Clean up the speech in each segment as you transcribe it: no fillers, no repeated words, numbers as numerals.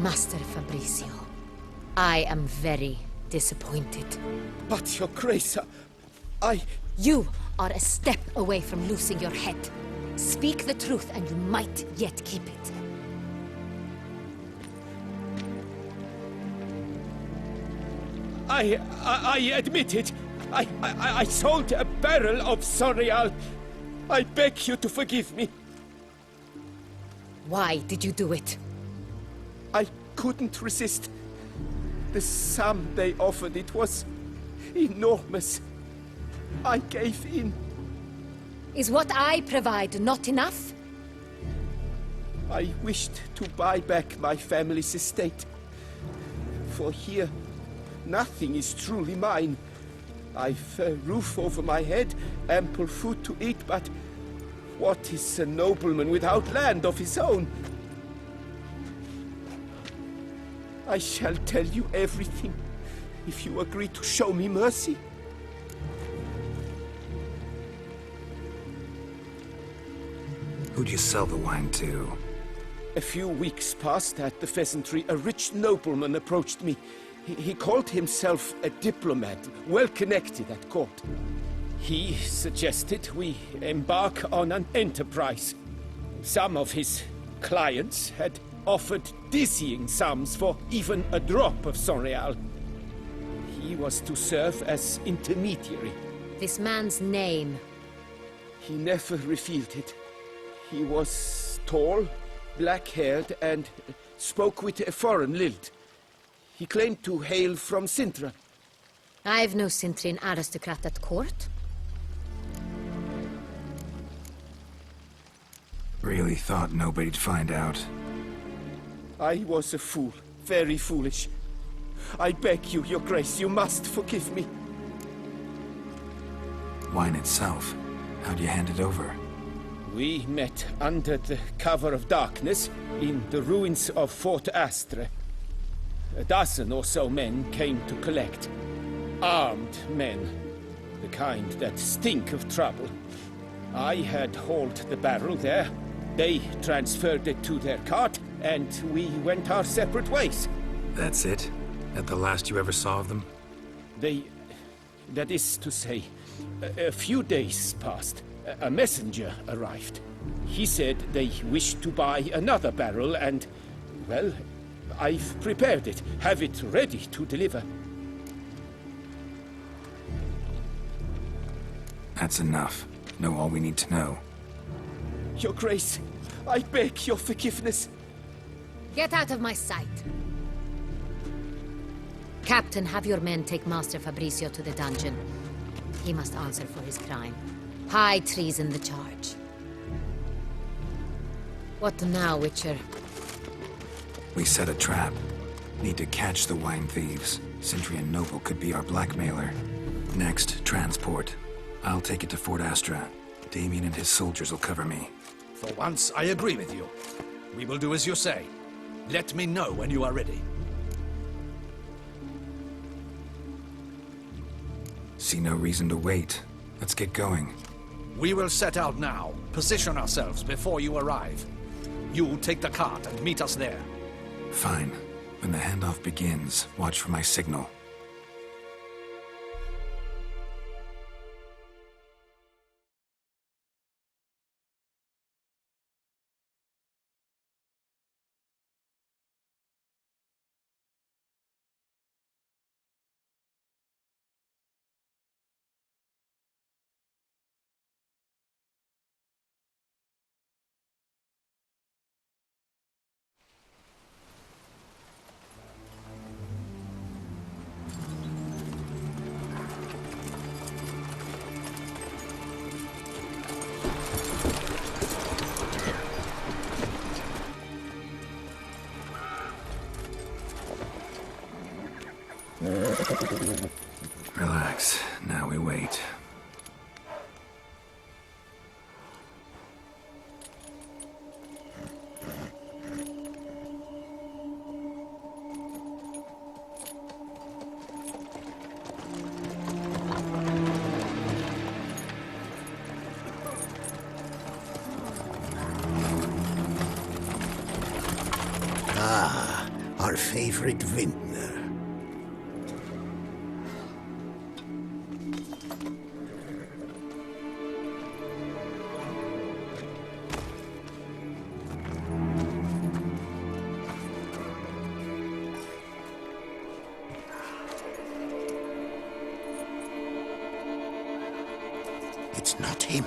Master Fabrizio, I am very disappointed. But, Your Grace, I... You are a step away from losing your head. Speak the truth and you might yet keep it. I admit it. I sold a barrel of Sorial. I beg you to forgive me. Why did you do it? I couldn't resist. The sum they offered, it was enormous. I gave in. Is what I provide not enough? I wished to buy back my family's estate. For here, nothing is truly mine. I've a roof over my head, ample food to eat, but what is a nobleman without land of his own? I shall tell you everything, if you agree to show me mercy. Who'd you sell the wine to? A few weeks past at the Pheasantry, a rich nobleman approached me. He called himself a diplomat, well connected at court. He suggested we embark on an enterprise. Some of his clients had offered dizzying sums for even a drop of Sorial. He was to serve as intermediary. This man's name. He never revealed it. He was tall, black-haired, and spoke with a foreign lilt. He claimed to hail from Sintra. I've no Sintrian aristocrat at court. Really thought nobody'd find out. I was a fool, very foolish. I beg you, Your Grace, you must forgive me. Wine itself, how'd you hand it over? We met under the cover of darkness in the ruins of Fort Astre. A dozen or so men came to collect. Armed men, the kind that stink of trouble. I had hauled the barrel there. They transferred it to their cart, and we went our separate ways. That's it? That the last you ever saw of them? That is to say, a few days passed. A messenger arrived. He said they wished to buy another barrel and, well, I've prepared it. Have it ready to deliver. That's enough. Know all we need to know. Your Grace, I beg your forgiveness. Get out of my sight. Captain, have your men take Master Fabrizio to the dungeon. He must answer for his crime. High treason the charge. What now, Witcher? We set a trap. Need to catch the wine thieves. Sintrian Noble could be our blackmailer. Next, transport. I'll take it to Fort Astra. Damien and his soldiers will cover me. For once, I agree with you. We will do as you say. Let me know when you are ready. See no reason to wait. Let's get going. We will set out now. Position ourselves before you arrive. You take the cart and meet us there. Fine. When the handoff begins, watch for my signal. Relax. Now we wait. our favorite vintner. It's not him.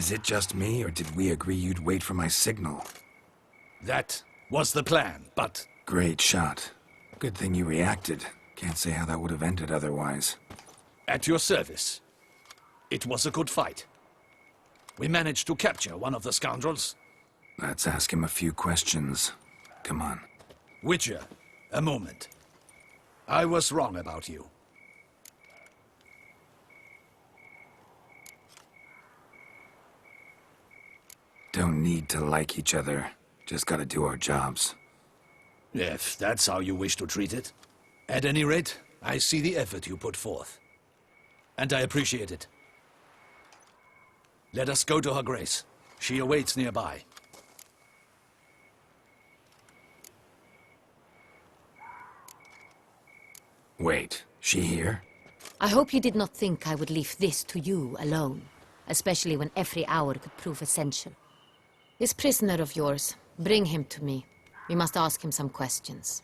Is it just me, or did we agree you'd wait for my signal? That was the plan, but Great shot. Good thing you reacted. Can't say how that would have ended otherwise. at your service. It was a good fight. We managed to capture one of the scoundrels. Let's ask him a few questions. Come on. Witcher, a moment. I was wrong about you. Don't need to like each other. Just gotta do our jobs. If that's how you wish to treat it. At any rate, I see the effort you put forth. And I appreciate it. Let us go to Her Grace. She awaits nearby. Wait, she here? I hope you did not think I would leave this to you alone, especially when every hour could prove essential. This prisoner of yours, bring him to me. We must ask him some questions.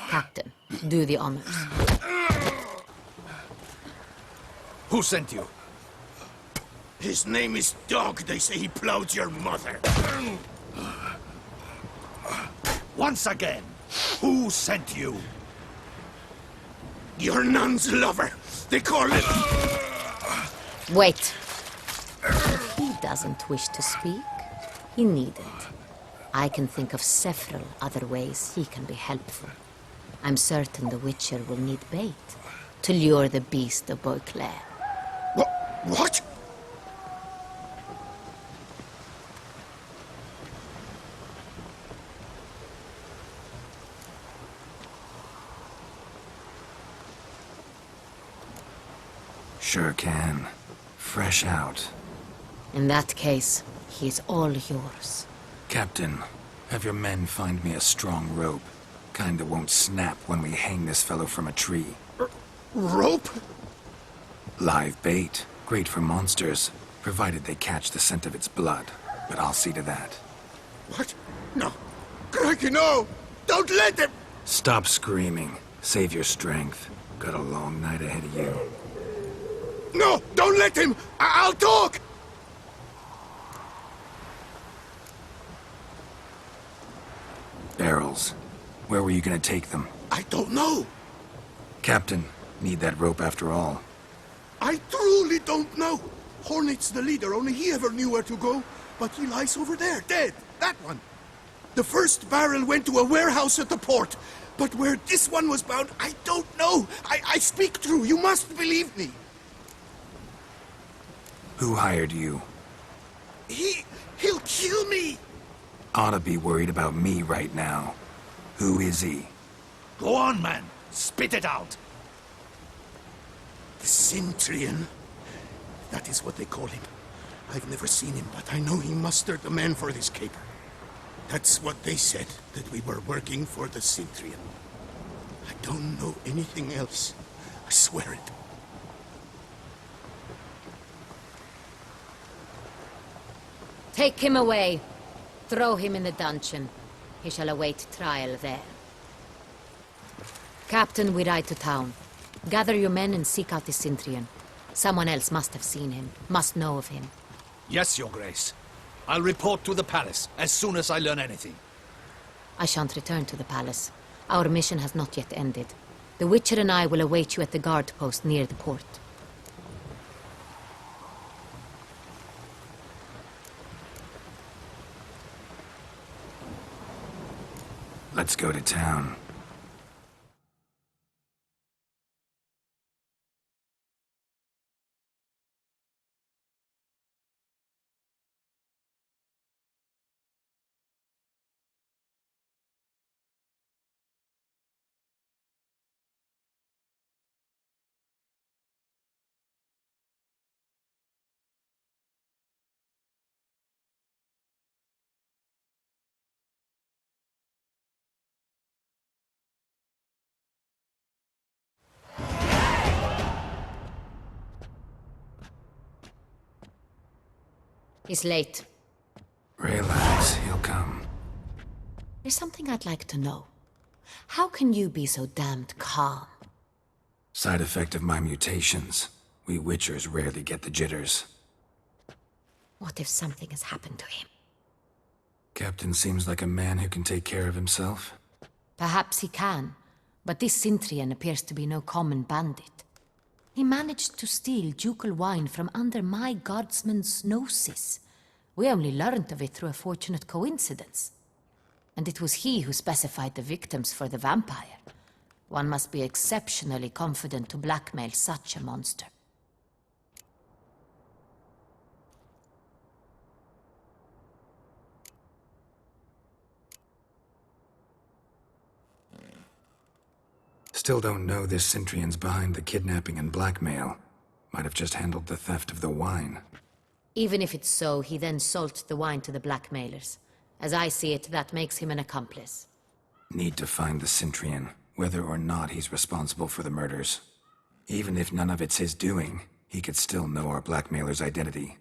Captain, do the honors. Who sent you? His name is Dog. They say he plowed your mother. Once again, who sent you? Your nun's lover. They call it... Wait. He doesn't wish to speak. He needn't. I can think of several other ways he can be helpful. I'm certain the Witcher will need bait to lure the beast of Beauclair. What? Sure can. Fresh out. In that case, he is all yours. Captain, have your men find me a strong rope. Kind that won't snap when we hang this fellow from a tree. Rope? Live bait. Great for monsters, provided they catch the scent of its blood. But I'll see to that. What? No. Crikey, no! Don't let them... Stop screaming. Save your strength. Got a long night ahead of you. No! Don't let him! I'll talk! Barrels. Where were you gonna take them? I don't know. Captain, need that rope after all. I truly don't know. Hornet's the leader, only he ever knew where to go. But he lies over there, dead. That one. The first barrel went to a warehouse at the port. But where this one was bound, I don't know. I speak true. You must believe me. Who hired you? He'll kill me. Oughta be worried about me right now. Who is he? Go on, man. Spit it out. The Cintrian. That is what they call him. I've never seen him, but I know he mustered the men for this caper. That's what they said, that we were working for the Cintrian. I don't know anything else. I swear it. Take him away. Throw him in the dungeon. He shall await trial there. Captain, we ride to town. Gather your men and seek out the Cintrian. Someone else must have seen him, must know of him. Yes, Your Grace. I'll report to the palace as soon as I learn anything. I shan't return to the palace. Our mission has not yet ended. The Witcher and I will await you at the guard post near the port. Let's go to town. He's late. Relax, he'll come. There's something I'd like to know. How can you be so damned calm? Side effect of my mutations. We Witchers rarely get the jitters. What if something has happened to him? Captain seems like a man who can take care of himself. Perhaps he can, but this Sintrian appears to be no common bandit. He managed to steal ducal wine from under my guardsman's noses. We only learned of it through a fortunate coincidence. And it was he who specified the victims for the vampire. One must be exceptionally confident to blackmail such a monster. Still don't know this Sintrian's behind the kidnapping and blackmail. Might have just handled the theft of the wine. Even if it's so, he then sold the wine to the blackmailers. As I see it, that makes him an accomplice. Need to find the Sintrian, whether or not he's responsible for the murders. Even if none of it's his doing, he could still know our blackmailer's identity.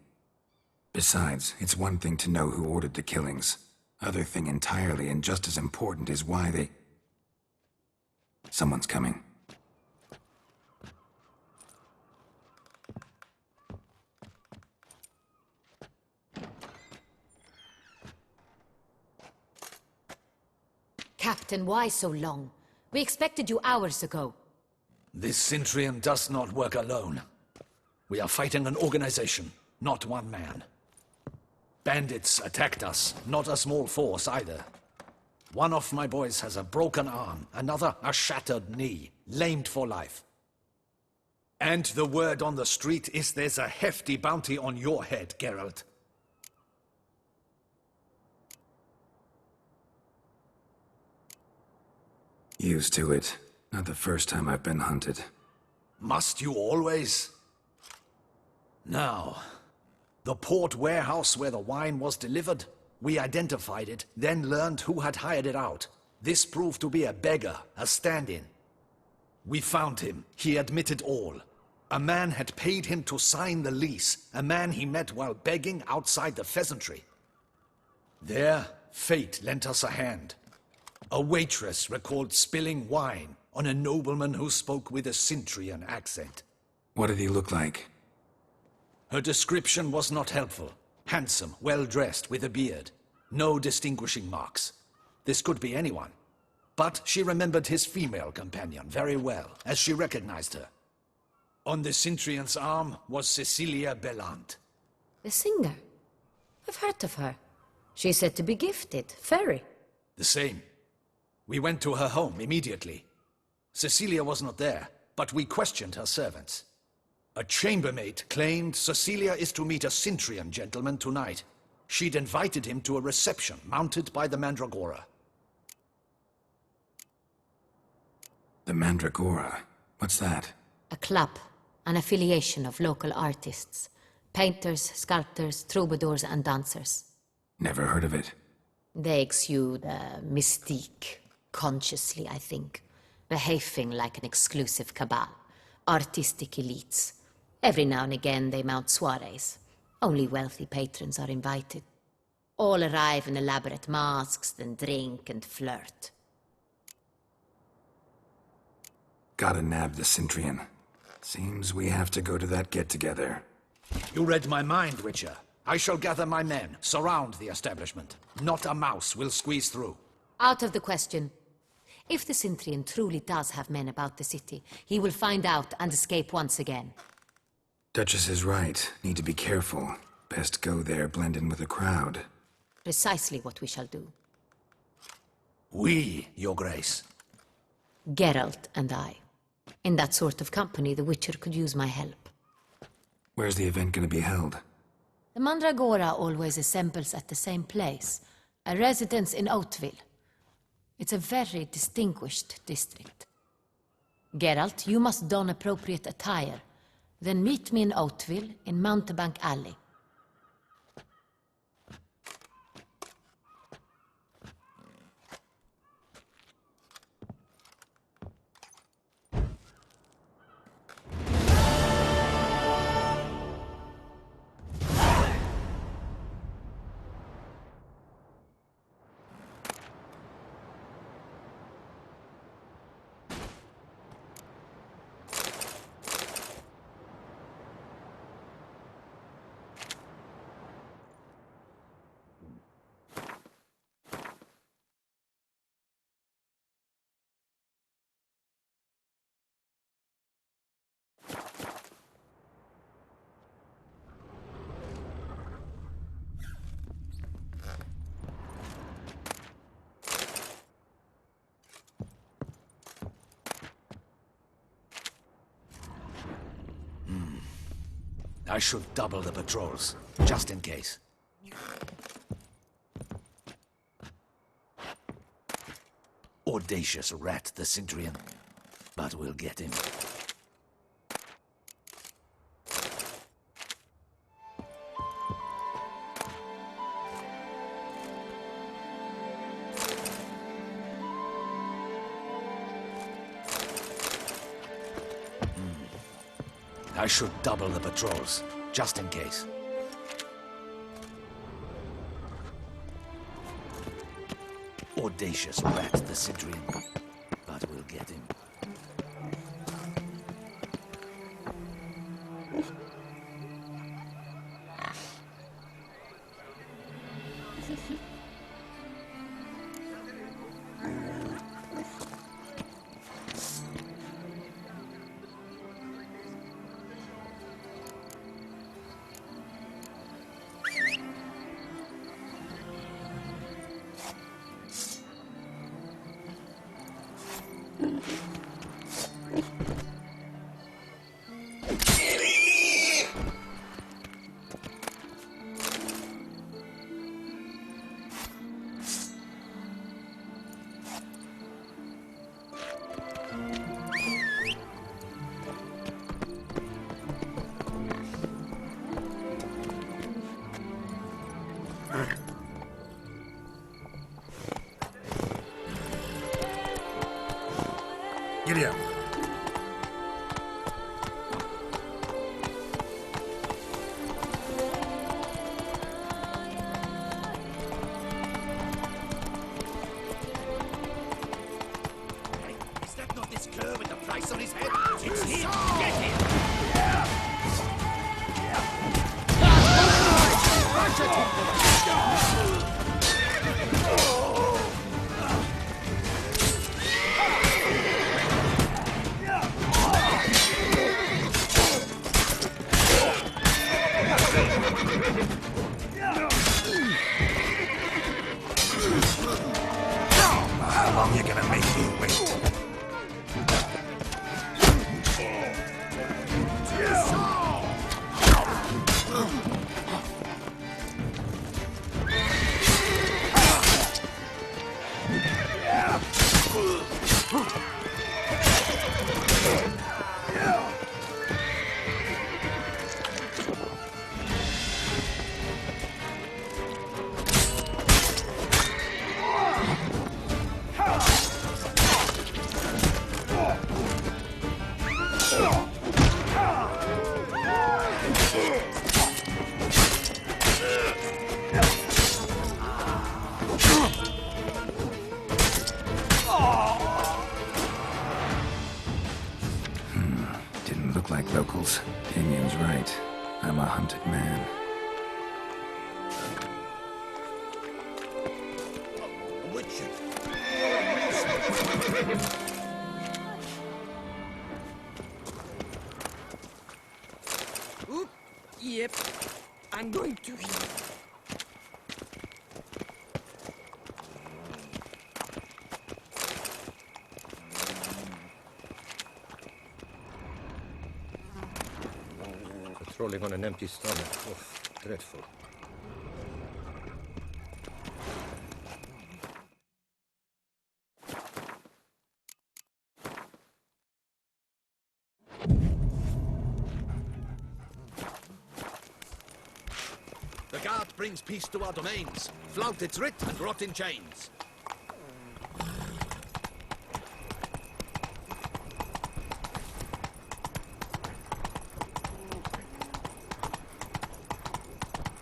Besides, it's one thing to know who ordered the killings. Other thing entirely, and just as important, is why they... Someone's coming. Captain, why so long? We expected you hours ago. This Sintrian does not work alone. We are fighting an organization, not one man. Bandits attacked us, not a small force either. One of my boys has a broken arm, another a shattered knee, lamed for life. And the word on the street is there's a hefty bounty on your head, Geralt. Used to it. Not the first time I've been hunted. Must you always? Now, the port warehouse where the wine was delivered, we identified it, then learned who had hired it out. This proved to be a beggar, a stand-in. We found him. He admitted all. A man had paid him to sign the lease, a man he met while begging outside the pheasantry. There, fate lent us a hand. A waitress recalled spilling wine on a nobleman who spoke with a Sintrian accent. What did he look like? Her description was not helpful. Handsome, well-dressed, with a beard. No distinguishing marks. This could be anyone. But she remembered his female companion very well, as she recognized her. On the Sintrian's arm was Cecilia Bellant. The singer? I've heard of her. She's said to be gifted, fairy. The same. We went to her home immediately. Cecilia was not there, but we questioned her servants. A chambermaid claimed Cecilia is to meet a Sintrian gentleman tonight. She'd invited him to a reception mounted by the Mandragora. The Mandragora? What's that? A club, an affiliation of local artists. Painters, sculptors, troubadours and dancers. Never heard of it. They exude mystique, consciously, I think. Behaving like an exclusive cabal. Artistic elites. Every now and again they mount soirees. Only wealthy patrons are invited. All arrive in elaborate masks, then drink and flirt. Gotta nab the Sintrian. Seems we have to go to that get-together. You read my mind, Witcher. I shall gather my men, surround the establishment. Not a mouse will squeeze through. Out of the question. If the Sintrian truly does have men about the city, he will find out and escape once again. Duchess is right. Need to be careful. Best go there, blend in with the crowd. Precisely what we shall do. We, Your Grace. Geralt and I. In that sort of company, the Witcher could use my help. Where's the event gonna be held? The Mandragora always assembles at the same place, a residence in Oatville. It's a very distinguished district. Geralt, you must don appropriate attire. Then meet me in Oatville, in Mountebank Alley. I should double the patrols, just in case. Audacious rat, the Centurion. But we'll get him. I should double the patrols, just in case. Audacious rat, the Centurion. But we'll get him. Giddy up. Is that not this cur with the price on his head? It's him! Get him! How long you gonna make me wait? Didn't look like locals. Damien's right. I'm a hunted man. Witcher. Oop. Yep. I'm going to heal. Patrolling on an empty stomach. Oh, dreadful. The guard brings peace to our domains. Flout its writ and rot in chains.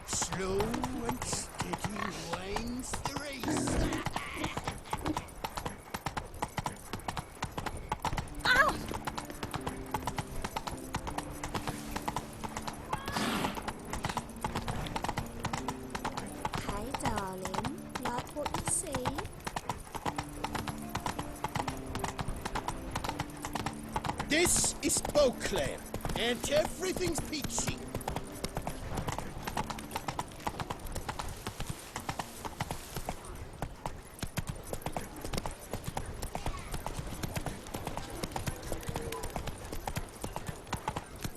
Slow and steady winds the race. Hi, darling. Like what you see? This is Beauclair, and everything's peachy.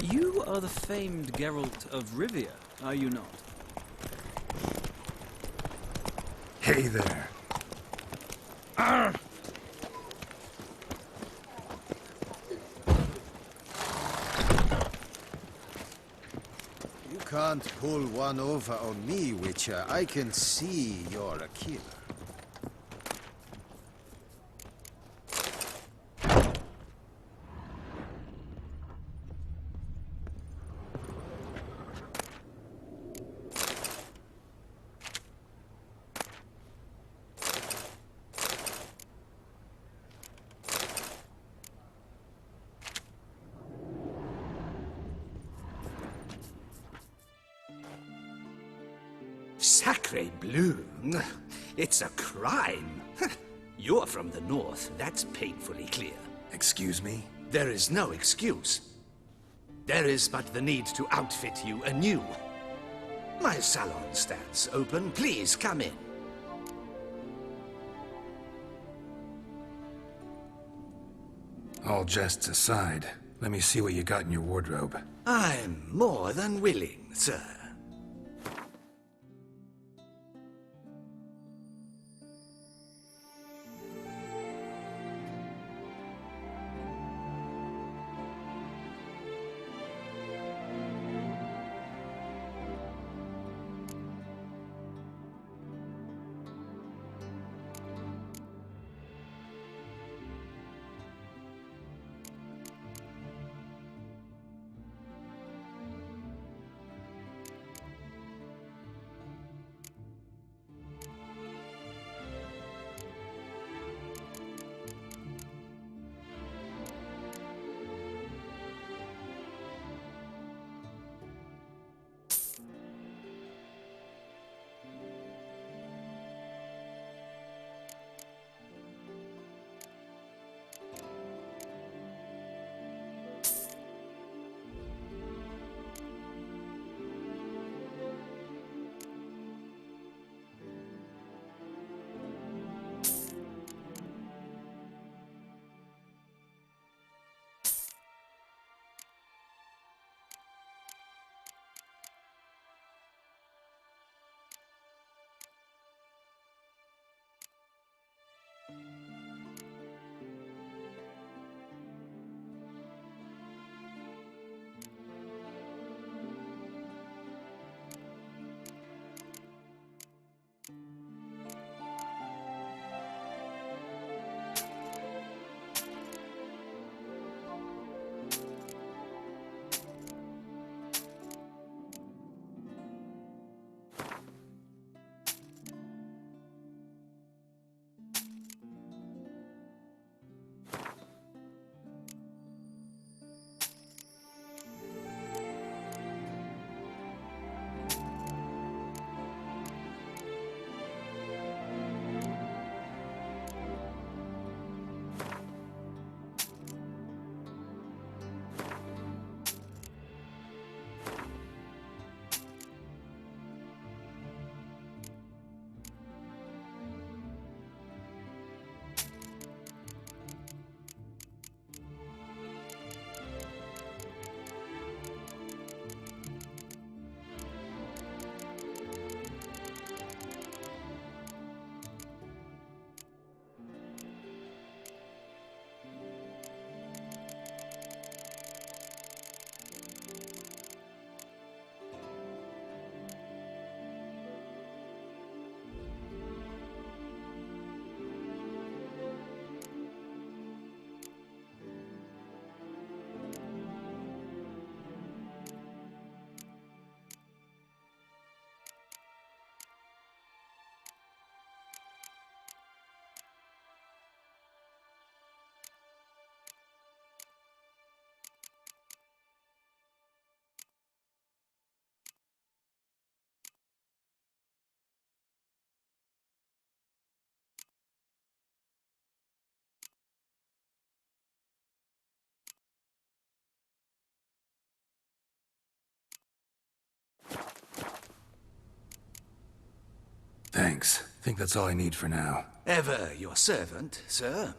You You are the famed Geralt of Rivia, are you not? Hey there. You can't pull one over on me, Witcher. I can see you're a killer. Sacre bleu! It's a crime! You're from the north, that's painfully clear. Excuse me? There is no excuse. There is but the need to outfit you anew. My salon stands open. Please come in. All jests aside, let me see what you got in your wardrobe. I'm more than willing, sir. Thanks. Think that's all I need for now. Ever your servant, sir.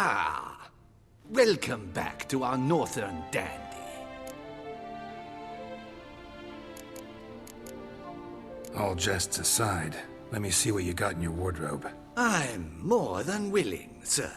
Ah, welcome back to our northern dandy. All jests aside, let me see what you got in your wardrobe. I'm more than willing, sir.